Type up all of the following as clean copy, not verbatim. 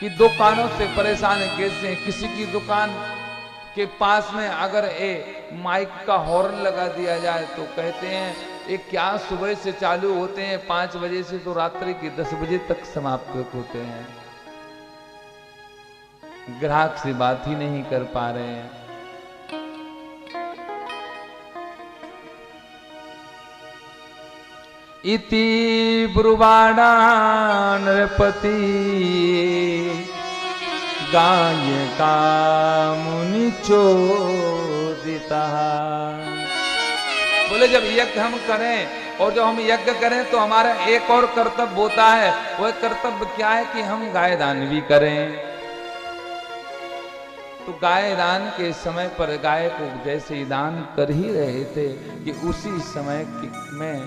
कि दुकानों से परेशान कैसे हैं। किसी की दुकान के पास में अगर माइक का हॉर्न लगा दिया जाए तो कहते हैं ये क्या सुबह से चालू होते हैं 5 बजे से तो रात्रि के 10 बजे तक समाप्त होते हैं। ग्राहक से बात ही नहीं कर पा रहे हैं। इति ब्रुवाणा नृपति गायका मुनि चोदिता। बोले जब यज्ञ हम करें और जब हम यज्ञ करें तो हमारा एक और कर्तव्य होता है। वह कर्तव्य क्या है कि हम गाय दान भी करें। तो गाय दान के समय पर गाय को जैसे ही दान कर ही रहे थे कि उसी समय में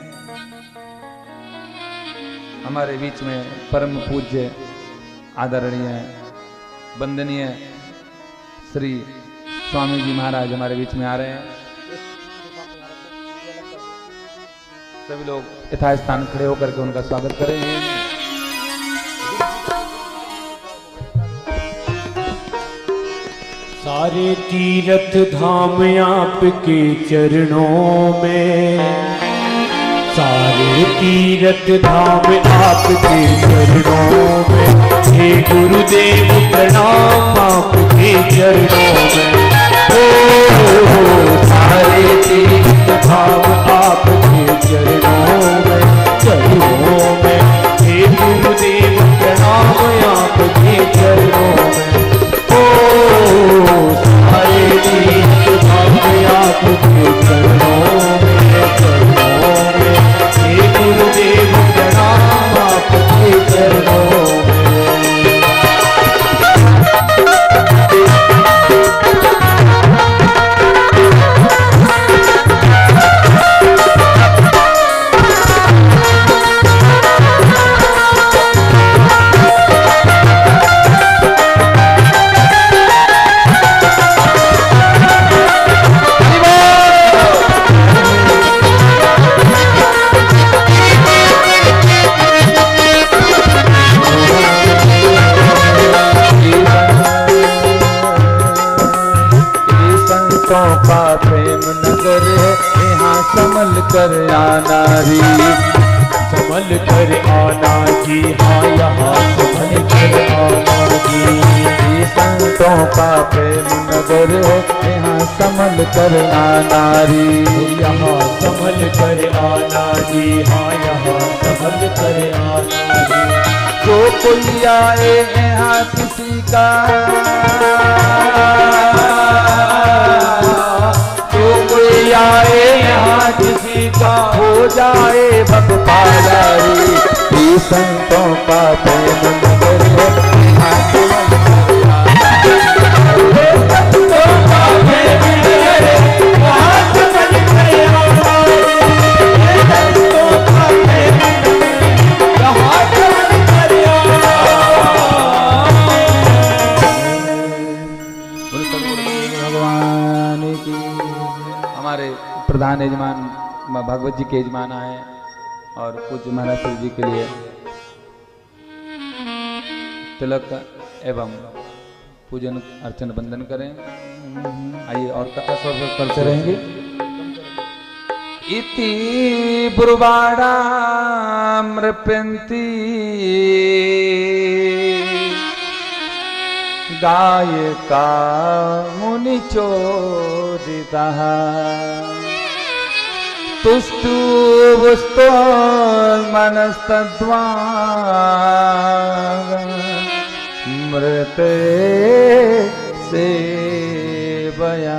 हमारे बीच में परम पूज्य आदरणीय वंदनीय श्री स्वामी जी महाराज हमारे बीच में आ रहे हैं। सभी लोग यथास्थान खड़े होकर के उनका स्वागत करेंगे। सारे तीर्थ धाम आपके चरणों में, सारे तीर्थ धाम आपके चरणों में, हे गुरुदेव प्रणाम आपके चरणों में। ओ सारे तीर्थ धाम आपके चरणों में, हे गुरुदेव प्रणाम आपके चरणों में। ओ सारे तीर्थ धाम आपके चरणों में, हे गुरुदेव प्रणाम आपके चरणों में। का प्रेम नगर है यहाँ संभल कर आना री, संभल कर आना जी, हाँ यहाँ संभल कर आना जी। संतों का प्रेम नगर है यहाँ संभल कर आना री, यहाँ संभल कर आना जी, हाँ यहाँ संभल कर आना जी। जो कोई आए यहाँ किसी का, कोई आए यहाँ किसी का हो जाए भगपादारी। संतों का प्रेम नगर भगवान की। हमारे प्रधान यजमान भगवत जी के यजमान आए और पूज्य महाराज शिव जी के लिए तिलक एवं पूजन अर्चन बंदन करें। आइए और कथा सब करते रहेंगे। इति ब्रुवाणा नृपति गायका मुनि चोदिता। तुष्टु वस्तु मनस्तद्वा मृते सेवया।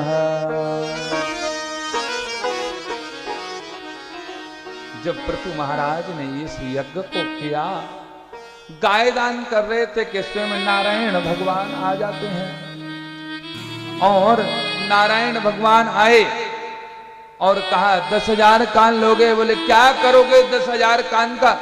जब पृथु महाराज ने इस यज्ञ को किया, गाय दान कर रहे थे कि स्वयं नारायण भगवान आ जाते हैं। और नारायण भगवान आए और कहा 10,000 कान लोगे। बोले क्या करोगे 10,000 कान का?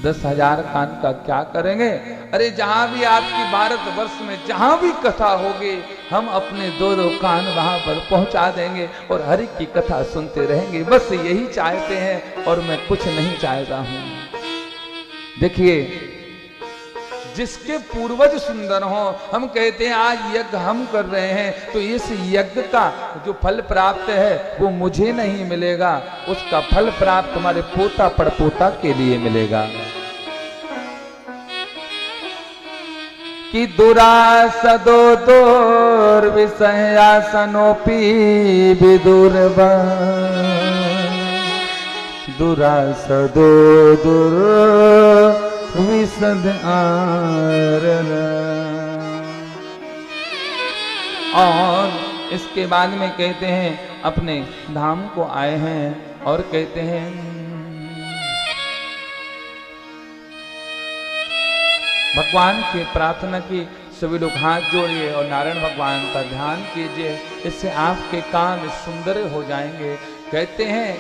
10,000 कान का क्या करेंगे? अरे जहां भी आपकी भारतवर्ष में जहां भी कथा होगी हम अपने 2-2 कान वहां पर पहुंचा देंगे और हरि की कथा सुनते रहेंगे। बस यही चाहते हैं और मैं कुछ नहीं चाहता हूं। देखिए जिसके पूर्वज सुंदर हो। हम कहते हैं आज यज्ञ हम कर रहे हैं तो इस यज्ञ का जो फल प्राप्त है वो मुझे नहीं मिलेगा, उसका फल प्राप्त हमारे पोता पड़पोता के लिए मिलेगा। कि दुरासदो दुर्विषयासनोपि विदुर्वा, दुरासदो दुर्विशद आररा। और इसके बाद में कहते हैं अपने धाम को आए हैं और कहते हैं भगवान की प्रार्थना की। सभी लोग हाथ जोड़िए और नारायण भगवान का ध्यान कीजिए, इससे आपके कान सुंदर हो जाएंगे। कहते हैं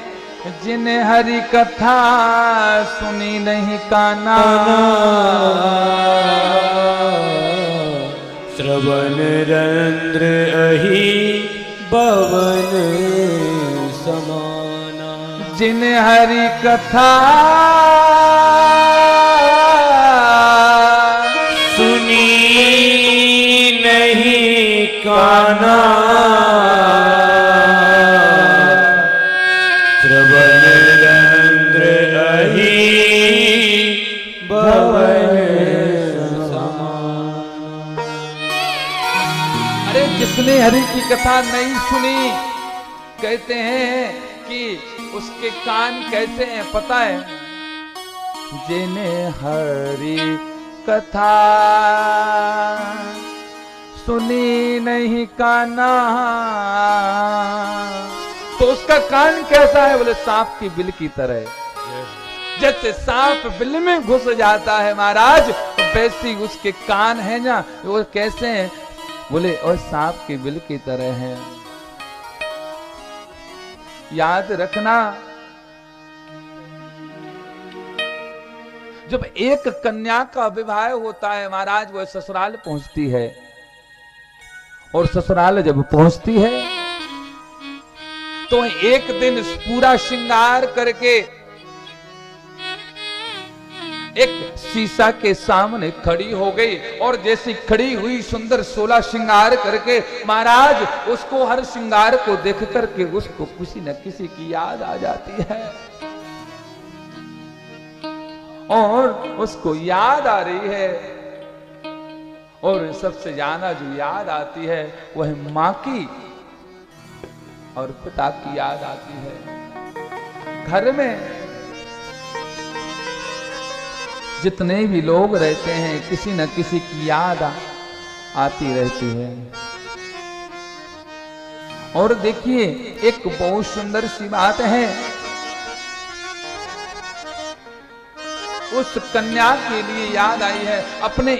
जिन्हें हरि कथा सुनी नहीं काना, श्रवण रंद्र अहि बवन समाना। जिन्हें हरि कथा सुनी नहीं काना, श्रवण रंद्र अहि भवन समाना। अरे जिसने हरि की कथा नहीं सुनी, कहते हैं कि उसके कान कैसे हैं पता है? जिन्हें हरि कथा सुनी नहीं काना, तो उसका कान कैसा है? बोले सांप की बिल की तरह। जैसे सांप बिल में घुस जाता है महाराज, तो वैसे उसके कान है ना, वो कैसे हैं? बोले और सांप की बिल की तरह है। याद रखना, जब एक कन्या का विवाह होता है महाराज, वह ससुराल पहुंचती है, और ससुराल जब पहुंचती है तो एक दिन पूरा श्रृंगार करके एक शीशा के सामने खड़ी हो गई, और जैसी खड़ी हुई सुंदर 16 श्रृंगार करके महाराज, उसको हर श्रृंगार को देख करके उसको किसी न किसी की याद आ जाती है, और उसको याद आ रही है। और सबसे ज्यादा जो याद आती है वह मां की और पिता की याद आती है। घर में जितने भी लोग रहते हैं किसी न किसी की याद आती रहती है। और देखिए एक बहुत सुंदर सी बात है, उस कन्या के लिए याद आई है अपने